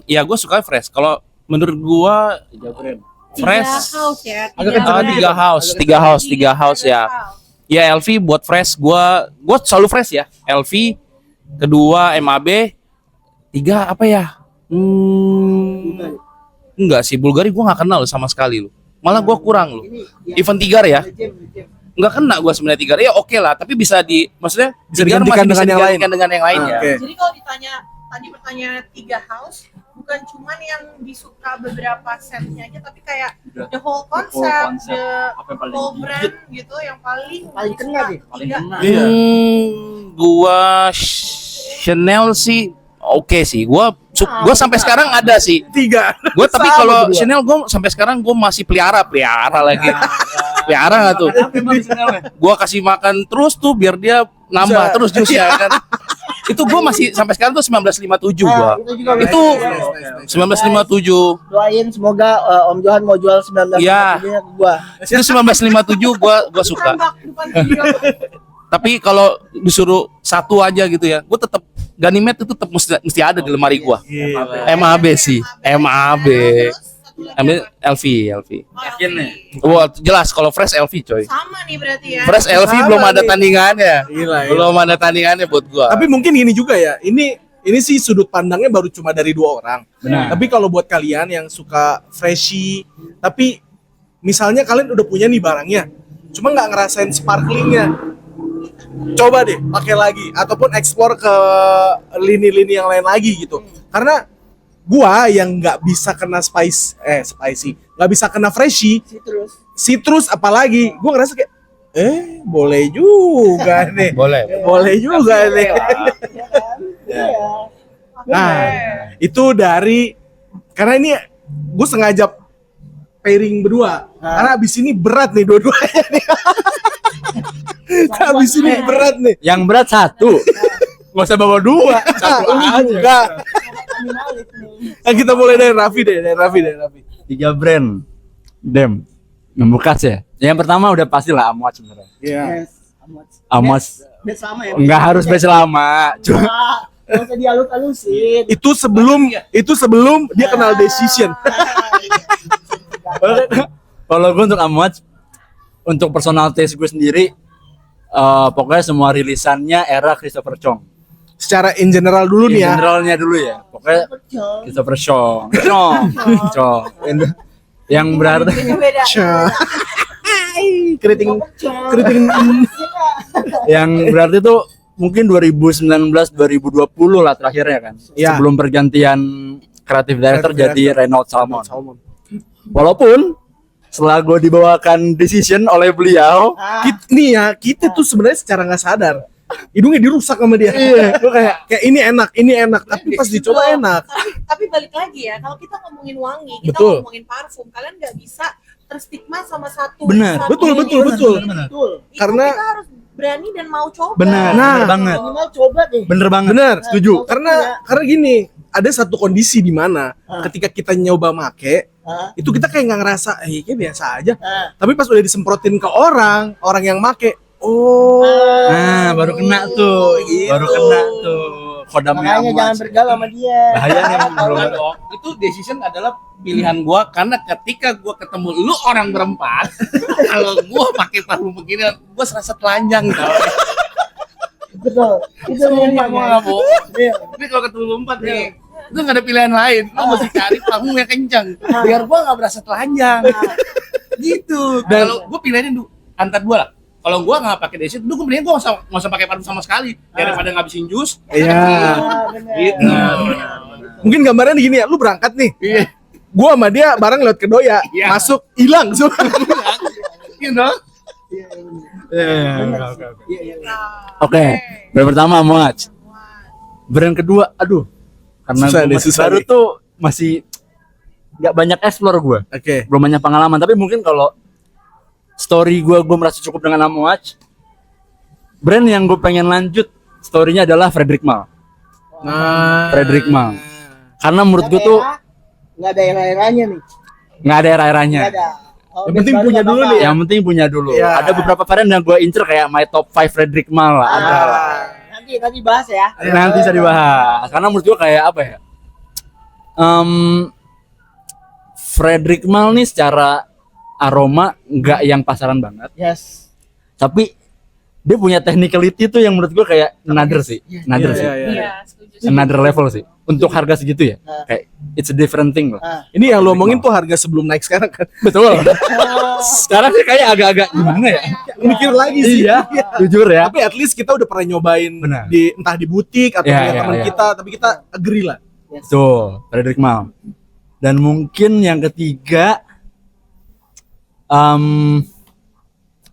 Ya gue suka fresh. Kalau menurut gue fresh. House ya. Agak kenceng lagi. Tiga house ya. Ya LV buat fresh. Gue selalu fresh ya. LV. Kedua MAB. Tiga apa ya? Enggak sih, Bulgari gue nggak kenal sama sekali lu. Malah gue kurang lu. Even Tigar ya. Nggak kena gue sebenarnya Tigar. Ya oke lah, tapi maksudnya Bisa Tigar digantikan masih bisa dengan yang lain. digantikan dengan yang lain ya. Oke. Jadi kalau ditanya tadi pertanyaan 3 house, bukan cuman yang disuka beberapa setnya aja, tapi kayak the whole concept, concept. Apa yang paling whole digigit? brand gitu yang paling kena deh. Paling tiga. kena. Iya. Gua Chanel sih oke sih. Gua sampai sekarang ada sih. 3. Gue tapi Sama kalau berdua. Chanel gue sampai sekarang gue masih pelihara lagi. Pelihara nggak tuh? Apa emang Chanel-nya? Gue kasih makan terus tuh biar dia nambah Bisa. terus jusnya kan. Itu gue masih sampai sekarang tuh 1957 gua. Itu juga Itu 1957. doain semoga Om Johan mau jual 19 Iya. ke gua. Itu 1957 gua suka. Tambak depan video. Tapi kalau disuruh satu aja gitu ya, gue tetap Ganymede itu tetap mesti ada di lemari gua. MAB sih, MAB. Terus satu lagi Ambil apa? LV. Oh, Yakin nih? Wah, jelas kalau fresh LV coy. Sama nih berarti ya. Fresh LV Sama belum ada nih. tandingannya. Gila, ya. Belum ada tandingannya buat gua. Tapi mungkin gini juga ya. Ini sih sudut pandangnya baru cuma dari 2 orang. Benar. Tapi kalau buat kalian yang suka freshy, tapi misalnya kalian udah punya nih barangnya, cuma nggak ngerasain sparklingnya, coba deh pakai lagi ataupun explore ke lini-lini yang lain lagi gitu. Karena gua yang nggak bisa kena spicy, nggak bisa kena freshy, citrus apalagi, gua ngerasa kayak boleh juga nih. Boleh juga nih. Nah, itu karena ini gue sengaja pairing berdua. Karena abis ini berat nih dua-duanya nih. Abis ini berat nih. Yang berat 1. Gak usah bawa 2. Satu aja. Enggak. Nah, kita mulai dari Raffi deh. 3 brand. Dem. Membekas ya. Yang pertama udah pasti lah Amwatch sebenarnya. Iya. Amwatch Bed sama ya. enggak harus base lama. Cuma Enggak usah dialus-alusin. Itu sebelum dia kenal decision. kalau gue untuk Amwatch, untuk personal taste gue sendiri, pokoknya semua rilisannya era Christopher Chong. Secara in general dulu nih ya. Generalnya dulu ya. Pokoknya Christopher Chong. Chong. Yang berarti Beda. Keriting yang berarti tuh mungkin 2019 2020 lah terakhirnya kan. Iya. Sebelum pergantian kreatif director Creative jadi director. Renaud Salmon. Salmon. Walaupun setelah gue dibawakan decision oleh beliau, Kita tuh sebenarnya secara nggak sadar hidungnya dirusak sama dia. Iya. Gue kayak ini enak, tapi pas dicoba enak. Tapi balik lagi ya, kalau kita ngomongin wangi, kita Betul. ngomongin parfum, kalian nggak bisa terstigma sama satu. Benar. satu Betul. ini. Itu Karena- kita harus berani dan mau coba. benar, Nah. benar banget. Minimal coba deh. Bener banget. benar, setuju. Nah, Karena gini, ada satu kondisi di mana ketika kita nyoba make, itu kita kayak nggak ngerasa, kayak biasa aja. Tapi pas udah disemprotin ke orang yang make, Nah, baru kena tuh. gitu. Baru kena tuh. Kodamnya Makanya jangan bergaul sama dia. Bahaya nih, bro. Enggak dong. Itu decision adalah pilihan gua karena ketika gua ketemu lu orang berempat, kalau gua pakai parfum begini, gua serasa telanjang tau. Betul. Itu Sumpah gua nggak bohong. Iya. Tapi kalau ketemu lu empat ya, itu nggak ada pilihan lain. Lu mesti cari parfum yang kencang, biar gua nggak berasa telanjang. Gitu. Dan kalau gua pilihannya antar dua lah. Kalau gua nggak pakai decision, gua mendingan gua nggak usah pakai parfum sama sekali daripada ngabisin jus. Iya. Gitu. Mungkin gambarnya gini ya, lu berangkat nih. Iya. Gua sama dia bareng lewat ke Doya, Iya. masuk hilang semua. You know? Oke, brand pertama Amwatch. Brand kedua, aduh, karena Susah gua nih, masih susah baru nih. tuh masih nggak banyak explore gue, Oke. belum banyak pengalaman. Tapi mungkin kalau story gue merasa cukup dengan Amouage. Brand yang gue pengen lanjut storynya adalah Frederick Malle. Nah, Frederick Malle. Karena menurut gue tuh nggak ada era-eranya nih. nggak ada era-eranya. Nggak ada. Oh, Yang penting baru punya nggak dulu apa-apa. nih ya. Yang penting punya dulu. Iya. Ada beberapa varian yang gue incer kayak my top 5 Frederick Malle. Ada lah. Nanti bahas ya. Nanti bisa dibahas. Karena menurut gue kayak apa ya? Frederick Malle nih secara aroma nggak yang pasaran banget, Yes. tapi dia punya technicality tuh yang menurut gue kayak another sih, another Iya, sih, iya, iya. Iya, setuju. another level sih. Untuk harga segitu ya, kayak it's a different thing loh. Ini yang lo omongin tuh harga sebelum naik sekarang kan. Betul. Sekarang sih kayak agak-agak gimana ya? Mikir lagi sih. Iya, jujur ya. Tapi at least kita udah pernah nyobain Benar. di entah di butik atau Iya, punya iya, teman iya. kita, tapi kita agree lah. Tuh, Frederick Malle. Dan mungkin yang ketiga,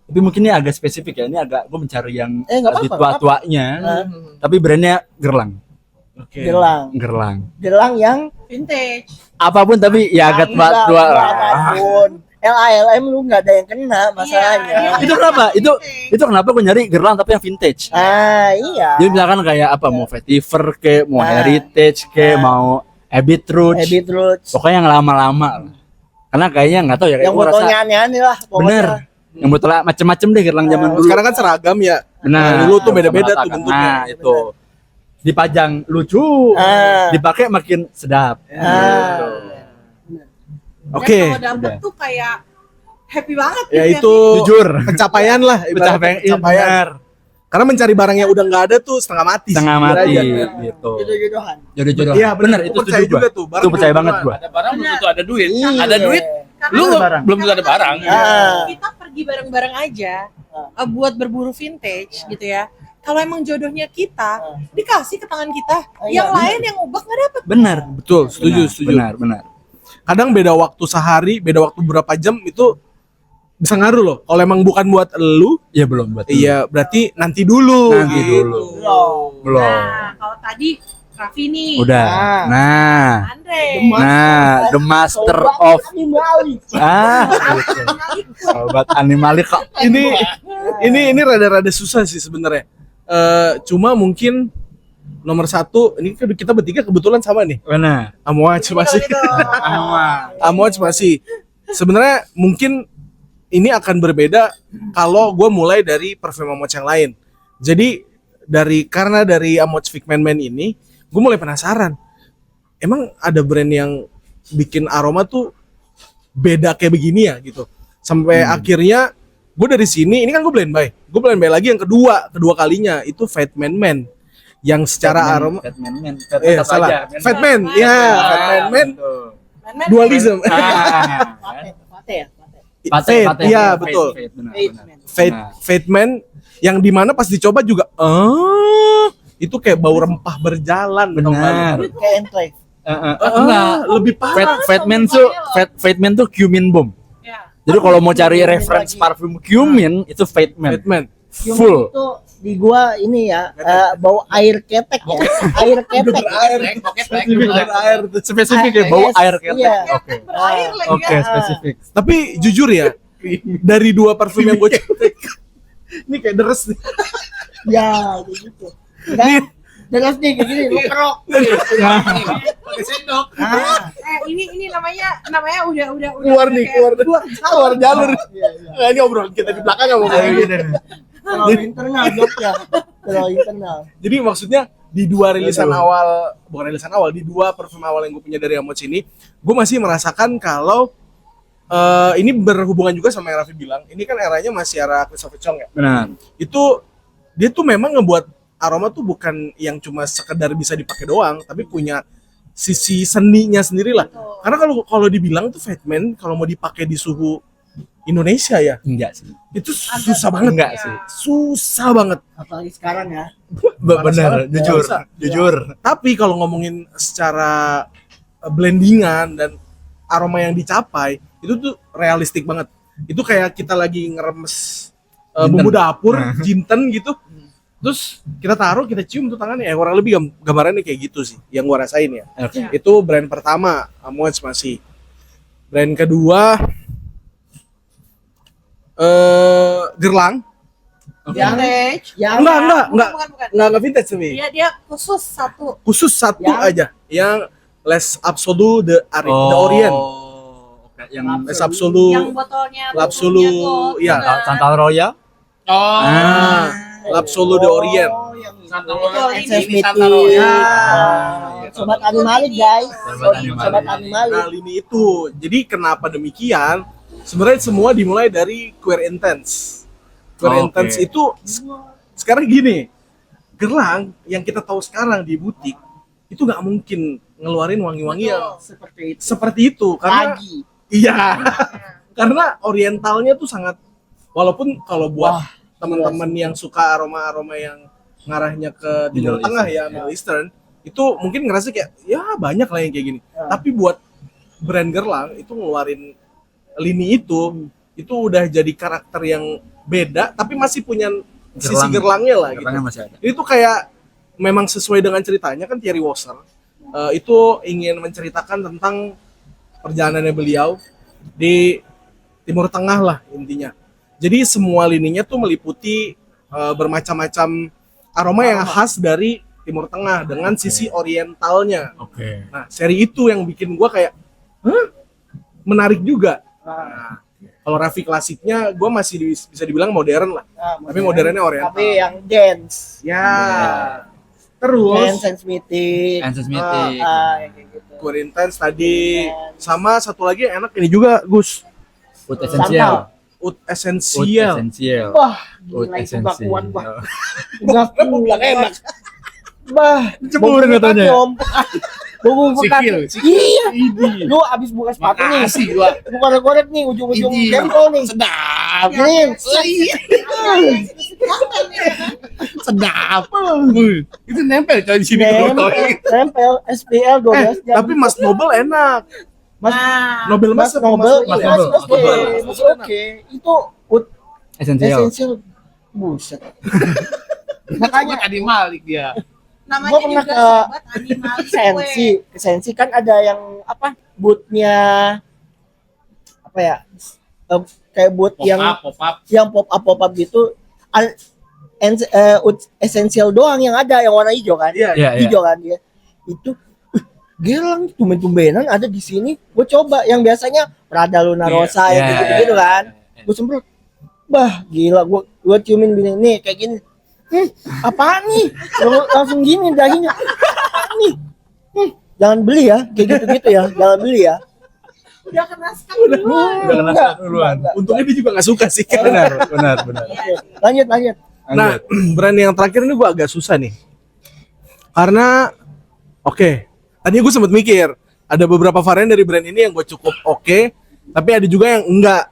tapi mungkin ini agak spesifik ya. Ini agak gue mencari yang Nggak lebih apa-apa, tua-tuanya. Tapi brandnya Gerlang. Oke. Gelang yang Vintage. Apapun tapi ya agak tua lah. apapun. LALM lu nggak ada yang kena masalahnya. Iya. Itu kenapa? Itu kenapa gue nyari Gerlang tapi yang vintage. Iya. Jadi misalkan kayak apa, mau vetiver ke, mau heritage ke, mau Abbey Root. Habit Roots. Pokoknya yang lama-lama lah. Karena kayaknya nggak tahu ya, kayak Yang gue botolnya rasa aneh-aneh lah. pokoknya. bener. Yang botolnya macem-macem deh Gerlang zaman dulu. Sekarang kan seragam ya. Benar. Dulu tuh beda-beda tuh Sama bentuknya. Nah, itu. Dipajang lucu, dipakai makin sedap. Gitu. Oke. Dan kalau dapet tuh kayak happy banget. Ya gitu itu Jujur. pencapaian lah, ibaratnya pencapaian. Benar. Karena mencari barang yang udah nggak ada tuh setengah mati. sih. Setengah mati Kira-kira. gitu. Jodoh-jodohan. Jodoh-jodoh. Iya, benar. Itu Gua percaya setuju juga gua. tuh, barang Itu percaya jodoh-jodohan. banget gua. Ada barang belum tentu ada duit. Iya. Ada duit, Karena lu barang. belum tentu ada barang. Kita pergi bareng-bareng aja buat berburu vintage gitu ya. Kalau emang jodohnya kita dikasih ke tangan kita, yang lain yang ubah nggak dapet. Benar. Betul, setuju, setuju. Benar. Kadang beda waktu sehari, beda waktu berapa jam itu bisa ngaruh loh. Kalau emang bukan buat elu, Iya belum buat. iya berarti nanti dulu. Nanti gitu. dulu. Belum. Nah, kalau tadi Raffi nih, Udah. Nah. Andre, Nah, the master of sobat animalik kok. Ini rada-rada susah sih sebenarnya. Cuma mungkin nomor satu, ini kan kita bertiga kebetulan sama nih. Benar. Amouage masih. Amouage masih. Sebenarnya mungkin ini akan berbeda kalau gue mulai dari parfum Amouage yang lain. Jadi karena dari Amouage Figment Man ini, gue mulai penasaran. Emang ada brand yang bikin aroma tuh beda kayak begini ya gitu. Sampai akhirnya gue dari sini, ini kan gue blend by. Gue blend by lagi yang kedua kalinya itu Fat Man. Yang secara aroma Fatman Man. salah. Fat Man, ya, Fat Man. Man-man Dualism. Pate ya. Fate, iya betul. Fate Man yang dimana pas dicoba juga, itu kayak bau rempah berjalan. Benar. Kayak enclave. Enggak. Lebih parah. Fatman tuh cumin bomb. Ya. Jadi kalau mau cari reference parfum cumin itu Fatman. Fate Man. Full. Itu di gua ini ya bau air ketek ya. Air ketek. Air. Spesifik ya, bau air ketek. Iya. Oke. Berair lagi Oke, ya. spesifik. Tapi jujur ya, dari dua parfum yang gue coba, ini kayak deres nih. Ya, kayak gitu. Jelas nih kayak gini, lu kerok. Ini namanya udah Keluar nih, keluar jalur. Nah, ini obrolan kita di belakang nggak mau kayak gini. Kalau internal joknya. Kalau internal. Jadi maksudnya di dua rilisan awal, bukan rilisan awal, di dua parfum awal yang gue punya dari Amouage ini, gue masih merasakan kalau ini berhubungan juga sama yang Raffi bilang. Ini kan eranya masih era Christopher Chong ya. Benar. Itu dia tuh memang ngebuat aroma tuh bukan yang cuma sekedar bisa dipakai doang, tapi punya sisi seninya sendiri lah. Karena kalau dibilang tuh Fatman kalau mau dipakai di suhu Indonesia ya, Enggak sih. itu susah banget. Enggak sih. Susah banget. Apalagi sekarang ya. Benar, jujur. Susah. Jujur. Tapi kalau ngomongin secara blendingan dan aroma yang dicapai, itu tuh realistik banget. Itu kayak kita lagi ngeremes bumbu dapur, jinten gitu. Terus kita taruh, kita cium tuh tangannya. Kurang lebih gambarannya kayak gitu sih yang gua rasain ya. Oke. Itu brand pertama, Amouage masih. Brand kedua Gerlang. Vintage. Yang Enggak vintage tapi. Dia khusus satu. Khusus satu Yang- aja yang Les Absolu de Orient. Oke, yang Les Absolu Yang botolnya L'Absolu, iya. Santal Royal. Oh. L'Absolu de Orient. Santa Betul, ini Santa Royal. Ya. Sobat animalik guys. Sobat animalik. Sobat animalik. Nah, lini itu. Jadi kenapa demikian? Sebenarnya semua dimulai dari Queer Intense. Queer Oke. Intense itu sekarang gini. Gerlang yang kita tahu sekarang di butik itu nggak mungkin ngeluarin wangi-wangi yang Seperti itu. seperti itu karena Lagi. iya. Karena orientalnya tuh sangat, walaupun kalau buat teman-teman yang suka aroma-aroma yang ngarahnya ke Timur Middle Tengah East, ya, Middle Eastern, itu mungkin ngerasa kayak ya banyak lah yang kayak gini. Tapi buat brand Gerlang itu ngeluarin lini itu udah jadi karakter yang beda tapi masih punya sisi gerlangnya lah gitu. Gerlangnya masih ada. Itu kayak memang sesuai dengan ceritanya kan Thierry Wasser itu ingin menceritakan tentang perjalanannya beliau di Timur Tengah lah intinya. Jadi semua lininya tuh meliputi bermacam-macam aroma yang khas dari Timur Tengah dengan sisi orientalnya. Oke. Nah, seri itu yang bikin gua kayak, menarik juga. Nah, kalau Raffi klasiknya, gua masih bisa dibilang modern lah. Nah, Tapi modernnya oriental. Tapi yang dance. Ya. Terus Dance and Smithy. Answer meeting. Kayak gitu. Queer Intense tadi, Intense. sama satu lagi yang enak ini juga, Gus. Food essential. Oud Food Essential. essential. Wah, Food gila itu gak kuat bah. essential. Gak kuat enak. Bah, Cemburu bau katanya. kaki, Om. Bau Sikil, kaki. Iya. Lu abis buka sepatu nih. Makasih gua. Lu korek-korek nih ujung-ujung Ini. jempol nih. Sedap. Gini. Sedap. Itu nempel coy di sini. Nempel SPL 12 jam. Tapi Mas Nobel enak. Mas Nobel Mas Mas apa Nobel, Mas iya, Nobel? Mas oke, Mas oke. Itu ud Essential. essential. Buset. Makanya tadi Malik dia. Namanya Gua pernah juga ke sobat animalis Sensi, ke Sensi kan ada yang apa? Bootnya apa ya? Kayak boot yang Pop up. gitu. Essential doang yang ada yang warna hijau kan? Iya, Iya, iya. Hijau kan dia. Itu Gerlang tumben-tumbenan ada di sini. Gue coba yang biasanya Prada Luna Rosa yang Iya, gitu-gitu kan. iya. Gue semprot. Bah, gila gua ciumin gini nih kayak gini. Apaan nih? Langsung gini dahinya. Nih. Jangan beli ya, kayak gitu-gitu ya. Jangan beli ya. udah kena skak duluan. Udah kena Enggak, duluan. enggak. Untungnya dia juga nggak suka sih. Benar. Lanjut, lanjut. Nah, brand yang terakhir ini gue agak susah nih. Karena, oke, tadi gue sempat mikir, ada beberapa varian dari brand ini yang gue cukup oke, tapi ada juga yang enggak.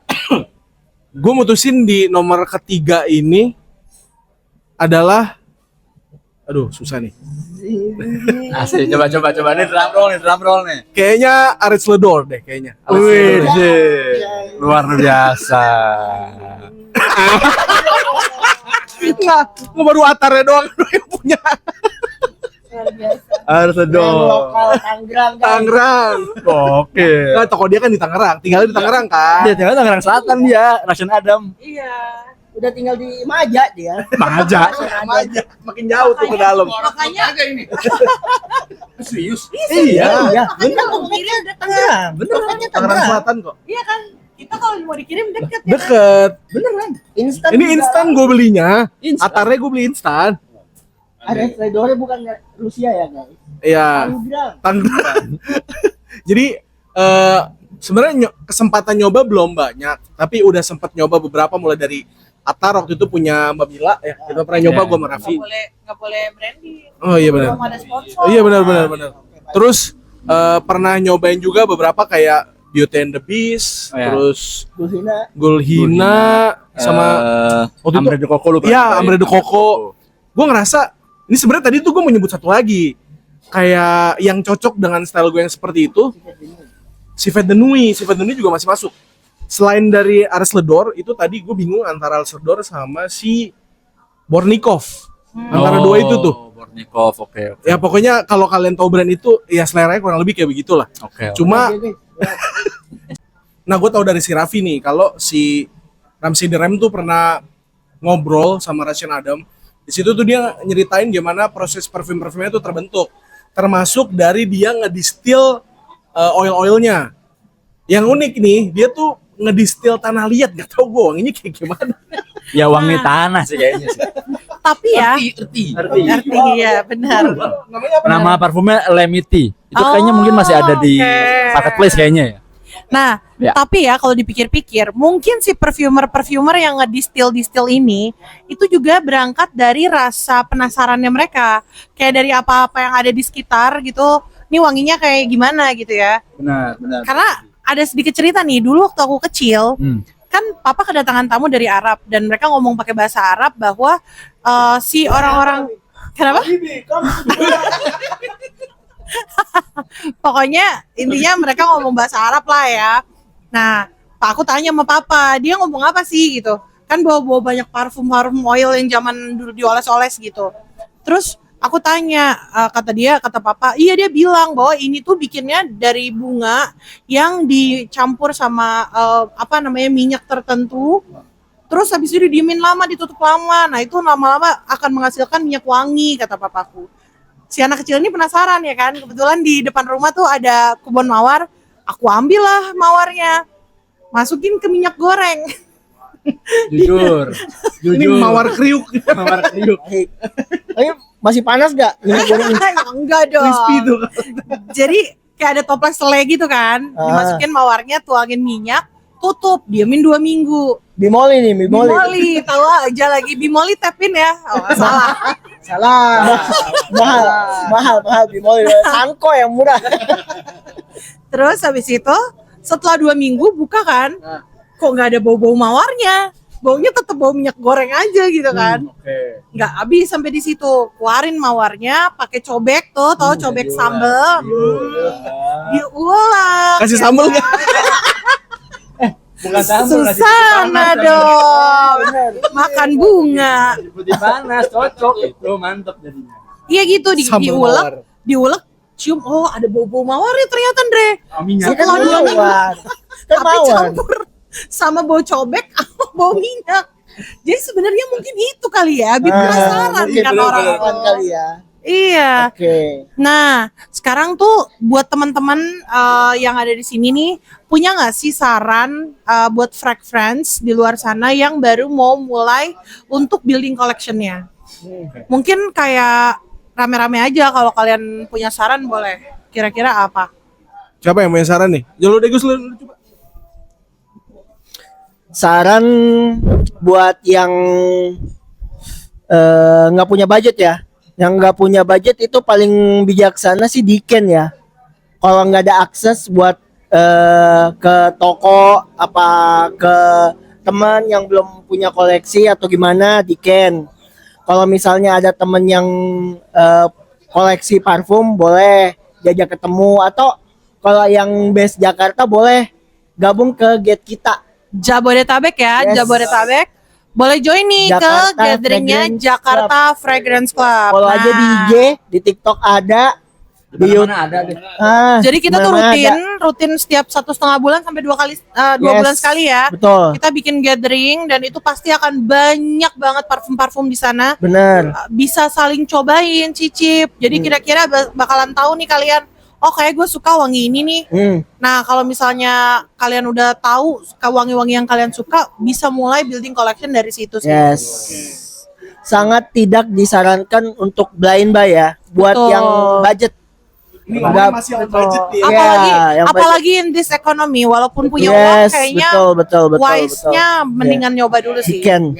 Gue mutusin di nomor ketiga ini adalah, aduh susah nih. Asik, coba nih drum roll nih. Kayaknya Aritz Ledor deh, kayaknya. Aritz Wih, Ledor. luar biasa. Nggak baru Atarnya doang yang punya. Harus Brand lokal Tangerang kan. Tangerang. Oke. Nah, toko dia kan di Tangerang, tinggalnya di Tangerang kan. Dia tinggal Tangerang Selatan dia, Ration Adam. Iya. Udah tinggal di Maja dia. Maja. Aja, makin jauh tuh ke dalam. Makanya ini. Serius? Iya, Iya, makanya mau kirim udah tengah. Iya, bener. Makanya Tangerang tengah. Selatan kok. Iya kan? Kita kalau mau dikirim deket ya. Deket. Instan. Ini juga. instan gue belinya. Atarnya gue beli instan. Ada Fedora bukan Rusia ya guys. Iya. Tangerang. Tangerang. Jadi sebenarnya kesempatan nyoba belum banyak, tapi udah sempat nyoba beberapa mulai dari Atar waktu itu punya Mbak Mila ya. Kita pernah nyoba Iya. gue sama Raffi. Nggak boleh branding. Oh iya benar. Belum ada sponsor. Oh iya benar. Terus pernah nyobain juga beberapa kayak Beauty and the Beast, Oh, iya. terus Gulhina. Gulhina sama waktu itu Ambre de Coco lu pernah iya, cobain? Ambre de Coco. Gue ngerasa ini sebenarnya tadi tuh gue mau nyebut satu lagi kayak yang cocok dengan style gue yang seperti itu. Sifat de Nuit juga masih masuk. Selain dari Ares Ledor itu tadi gue bingung antara Ares Ledor sama si Bornikov. Antara dua itu tuh. Bornikov, oke. Ya pokoknya kalau kalian tahu brand itu ya seleranya kurang lebih kayak begitulah. Oke. Cuma Nah, gue tahu dari si Raffi nih, kalau si Ramsey The Ram tuh pernah ngobrol sama Russian Adam. Di situ tuh dia nyeritain gimana proses parfum-parfumnya tuh terbentuk. Termasuk dari dia ngedistil oil-oilnya. Yang unik nih, dia tuh ngedistil tanah liat, gak tau gue wanginya kayak gimana. Ya wangi tanah sih kayaknya sih. Tapi ya, Erti. ngerti ya benar. Namanya apa? Nama parfumnya Lemity. Itu kayaknya mungkin masih ada di oke. marketplace kayaknya ya. Nah, Ya. tapi ya kalau dipikir-pikir, mungkin si perfumer yang ngedistil ini itu juga berangkat dari rasa penasarannya mereka. Kayak dari apa-apa yang ada di sekitar gitu, ini wanginya kayak gimana gitu ya. Benar. Karena ada sedikit cerita nih, dulu waktu aku kecil, kan papa kedatangan tamu dari Arab dan mereka ngomong pakai bahasa Arab bahwa si orang-orang kenapa? Pokoknya intinya mereka ngomong bahasa Arab lah ya. Nah, Pak aku tanya sama papa, dia ngomong apa sih gitu. Kan bawa-bawa banyak parfum oil yang zaman dulu dioles-oles gitu. Terus aku tanya, kata papa, iya dia bilang bahwa ini tuh bikinnya dari bunga yang dicampur sama minyak tertentu. Terus habis itu didiemin lama, ditutup lama. Nah, itu lama-lama akan menghasilkan minyak wangi, kata papaku. Si anak kecil ini penasaran ya kan, kebetulan di depan rumah tuh ada kebun mawar, aku ambillah mawarnya, masukin ke minyak goreng. Jujur. Ini mawar kriuk. Mawar kriuk. Tapi masih panas gak? Minyak goreng. Enggak dong. Crispy tuh. Jadi kayak ada toples selai gitu kan, dimasukin mawarnya, tuangin minyak, tutup, diamin 2 minggu. Bimoli nih, bimoli. Bimoli, tahu aja lagi Bimoli tapin ya. Oh, salah. Salah. mahal bimoli. Sanko yang murah. Terus habis itu setelah 2 minggu buka kan, kok nggak ada bau-bau mawarnya, baunya tetap bau minyak goreng aja gitu kan. Nggak habis sampai di situ, keluarin mawarnya, pakai cobek tuh, tahu cobek sambel, diulang. Kasih sambal nggak? Bukan sambal, Susana dong, makan bunga. putih panas, cocok. Itu mantep jadinya. Iya gitu, Sambal mawar. diulek, cium, oh ada bau-bau mawarnya ternyata Andre. Minyak. Kan Setelah 2 minggu, mawar. Kan tapi mawar. campur sama bau cobek sama bau minyak. Jadi sebenarnya mungkin itu kali ya, bikin penasaran mungkin kan bener-bener orang. kali ya. Iya. Oke. Nah, sekarang tuh buat teman-teman yang ada di sini nih, punya nggak sih saran buat fragrance di luar sana yang baru mau mulai untuk building collection-nya? Mungkin kayak rame-rame aja, kalau kalian punya saran boleh. Kira-kira apa? Siapa yang punya saran nih? Jalur Degus lu coba. Saran buat yang nggak punya budget ya. Yang nggak punya budget itu paling bijaksana sih Diken ya. Kalau nggak ada akses buat ke toko apa ke teman yang belum punya koleksi atau gimana, Diken. Kalau misalnya ada teman yang koleksi parfum, boleh diajak ketemu, atau kalau yang base Jakarta boleh gabung ke Get Kita. Jabodetabek ya, Yes. Jabodetabek. Boleh join nih Jakarta ke gatheringnya Fragrance Jakarta Fragrance Club. Follow aja di Nah, IG, di TikTok ada, di YouTube Mana ada deh. jadi kita tuh mana rutin setiap 1,5 bulan sampai 2 kali 2 Yes. bulan sekali ya. Betul, Kita bikin gathering dan itu pasti akan banyak banget parfum-parfum di sana. bener. Bisa saling cobain, cicip. Jadi kira-kira bakalan tahu nih kalian, oh kayak gue suka wangi ini nih. Nah, kalau misalnya kalian udah tahu suka wangi-wangi yang kalian suka, bisa mulai building collection dari situ sih. Yes. Sangat tidak disarankan untuk blind buy ya, buat Betul. yang budget. Ini Enggak, ngomongnya masih on budget nih. Iya, Apalagi yang apalagi in this economy, walaupun punya uang Yes, kayaknya betul. wise-nya mendingan nyoba dulu sih. Diken.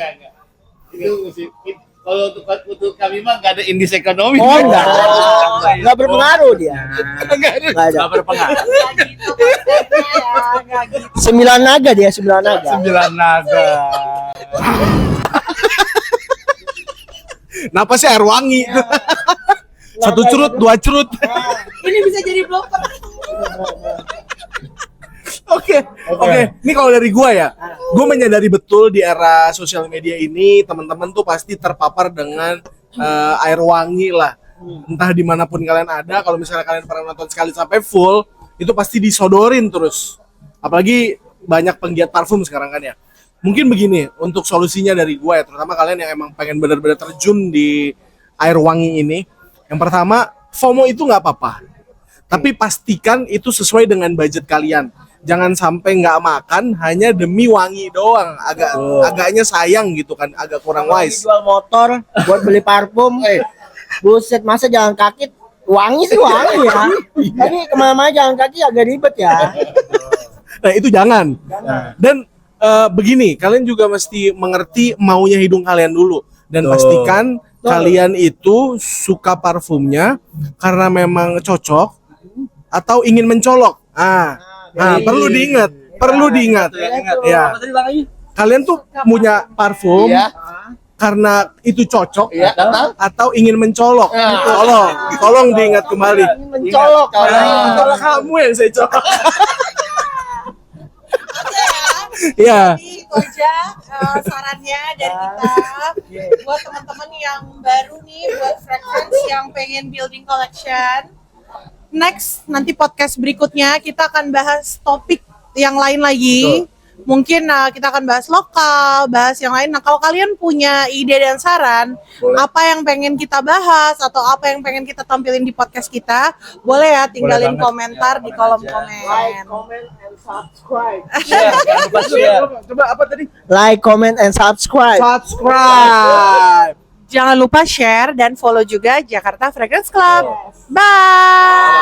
Kalau untuk kami mah nggak ada indis ekonomi. Oh enggak, enggak berpengaruh dia. Enggak ada. Nggak berpengaruh. Nggak gitu konsepnya ya, nggak gitu. 9 naga dia, 9 naga. 9 naga. Kenapa sih air wangi? Satu curut, 2 curut. Ini bisa jadi blogger. Oke. Ini kalau dari gua ya, gua menyadari betul di era sosial media ini teman-teman tuh pasti terpapar dengan air wangi lah. Entah dimanapun kalian ada, kalau misalnya kalian pernah nonton sekali sampai full, itu pasti disodorin terus. Apalagi banyak penggiat parfum sekarang kan ya. Mungkin begini untuk solusinya dari gue ya, terutama kalian yang emang pengen benar-benar terjun di air wangi ini. Yang pertama, FOMO itu nggak apa-apa, tapi pastikan itu sesuai dengan budget kalian. Jangan sampai nggak makan hanya demi wangi doang, agaknya sayang gitu kan, agak kurang wise. Jual motor buat beli parfum, buset, masa jalan kaki wangi sih wangi ya. Tapi kemana-mana jalan kaki agak ribet ya. Nah itu jangan. Dan begini, kalian juga mesti mengerti maunya hidung kalian dulu. Dan pastikan kalian itu suka parfumnya karena memang cocok atau ingin mencolok. Perlu diingat. Ya. Kalian tuh punya parfum karena itu cocok atau ingin mencolok. Tolong diingat kembali. Mencolok Kalau kamu yang saya colok. Ya. Jadi itu aja sarannya dari kita buat teman-teman yang baru nih, buat fragrance yang pengen building collection. Next, nanti podcast berikutnya kita akan bahas topik yang lain lagi. Mungkin kita akan bahas lokal, bahas yang lain. Nah, kalau kalian punya ide dan saran, apa yang pengen kita bahas atau apa yang pengen kita tampilin di podcast kita, boleh ya tinggalin komentar di kolom komen. comment and subscribe. Jangan lupa share. Coba apa tadi? Like, comment and subscribe. Subscribe. Jangan lupa share dan follow juga Jakarta Fragrance Club. Bye.